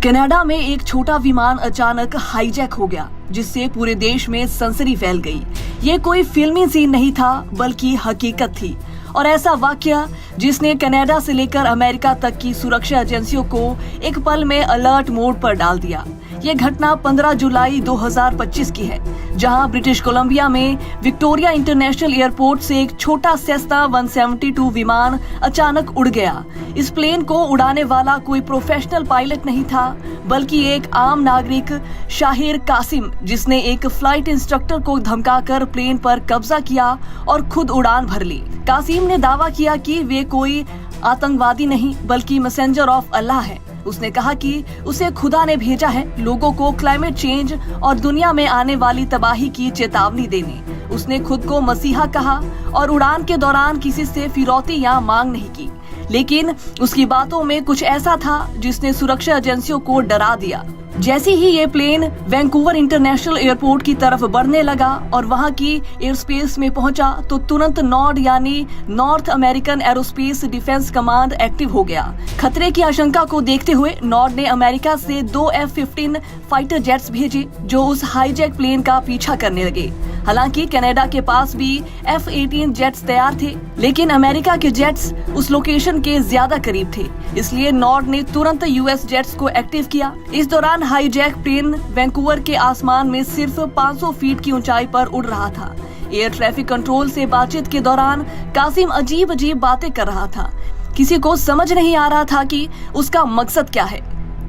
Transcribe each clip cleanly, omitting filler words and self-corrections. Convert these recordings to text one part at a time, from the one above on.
Canada में एक छोटा विमान अचानक हाईजैक हो गया, जिससे पूरे देश में सनसनी फैल गई। ये कोई फिल्मी सीन नहीं था, बल्कि हकीकत थी। और ऐसा वाकया जिसने कनाडा से लेकर अमेरिका तक की सुरक्षा एजेंसियों को एक पल में अलर्ट मोड पर डाल दिया। ये घटना 15 जुलाई 2025 की है, जहां ब्रिटिश कोलंबिया में विक्टोरिया इंटरनेशनल एयरपोर्ट से एक छोटा सेस्ना 172 विमान अचानक उड़ गया। इस प्लेन को उड़ाने वाला कोई प्रोफेशनल पायलट नहीं था, बल्कि एक आम नागरिक शाहिर कासिम, जिसने एक फ्लाइट इंस्ट्रक्टर को धमकाकर प्लेन पर कब्जा किया और खुद उड़ान भर ली। कासिम ने दावा किया कि वे कोई आतंकवादी नहीं, बल्कि मैसेंजर ऑफ अल्लाह है। उसने कहा कि उसे खुदा ने भेजा है लोगों को क्लाइमेट चेंज और दुनिया में आने वाली तबाही की चेतावनी देने। उसने खुद को मसीहा कहा और उड़ान के दौरान किसी से फिरौती या मांग नहीं की। लेकिन उसकी बातों में कुछ ऐसा था जिसने सुरक्षा एजेंसियों को डरा दिया। जैसे ही ये प्लेन वैंकूवर इंटरनेशनल एयरपोर्ट की तरफ बढ़ने लगा और वहां की एयर स्पेस में पहुंचा, तो तुरंत नॉर्ड यानी north American aerospace defence command active हो गया। खतरे की आशंका को देखते हुए नॉर्ड ने अमेरिका से 2 F-15 फाइटर जेट्स भेजे, जो उस हाईजैक प्लेन का पीछा करने लगे। हालांकि कनाडा के पास भी F-18 जेट्स तैयार थे, लेकिन अमेरिका के जेट्स उस लोकेशन के ज्यादा करीब थे, इसलिए नॉर्ड ने तुरंत US जेट्स को एक्टिव किया। इस दौरान हाईजैक प्लेन वैंकूवर के आसमान में सिर्फ 500 फीट की ऊंचाई पर उड़ रहा था। एयर ट्रैफिक कंट्रोल से बातचीत के दौरान कासिम अजीब बातें कर रहा था। किसी को समझ नहीं आ रहा था कि उसका मकसद क्या है।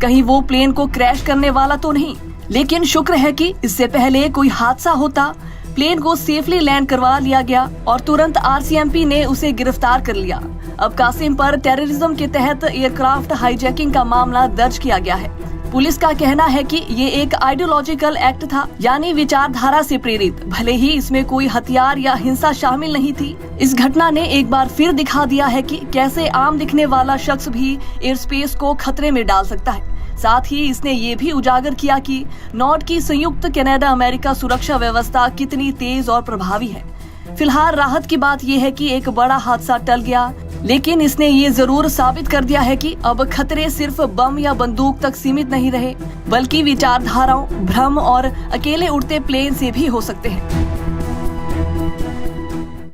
कहीं वो प्लेन को क्रैश करने वाला तो नहीं। लेकिन शुक्र है कि इससे पहले कोई हादसा होता, प्लेन को सेफली लैंड करवा लिया गया और तुरंत RCMP ने उसे गिरफ्तार कर लिया। अब कासिम पर टेररिज्म के तहत एयरक्राफ्ट हाईजैकिंग का मामला दर्ज किया गया है। पुलिस का कहना है कि ये एक आइडियोलॉजिकल एक्ट था, यानी विचारधारा से प्रेरित, भले ही इसमें कोई हथियार या हिंसा शामिल नहीं थी। इस घटना ने एक बार फिर दिखा दिया है कि कैसे आम दिखने वाला शख्स भी एयर स्पेस को खतरे में डाल सकता है। साथ ही इसने ये भी उजागर किया कि नॉर्ड की संयुक्त कनाडा अमेरिका सुरक्षा व्यवस्था कितनी तेज और प्रभावी है। फिलहाल राहत की बात यह है कि एक बड़ा हादसा टल गया, लेकिन इसने ये जरूर साबित कर दिया है कि अब खतरे सिर्फ बम या बंदूक तक सीमित नहीं रहे, बल्कि विचारधाराओं, भ्रम और अकेले उड़ते प्लेन से भी हो सकते हैं।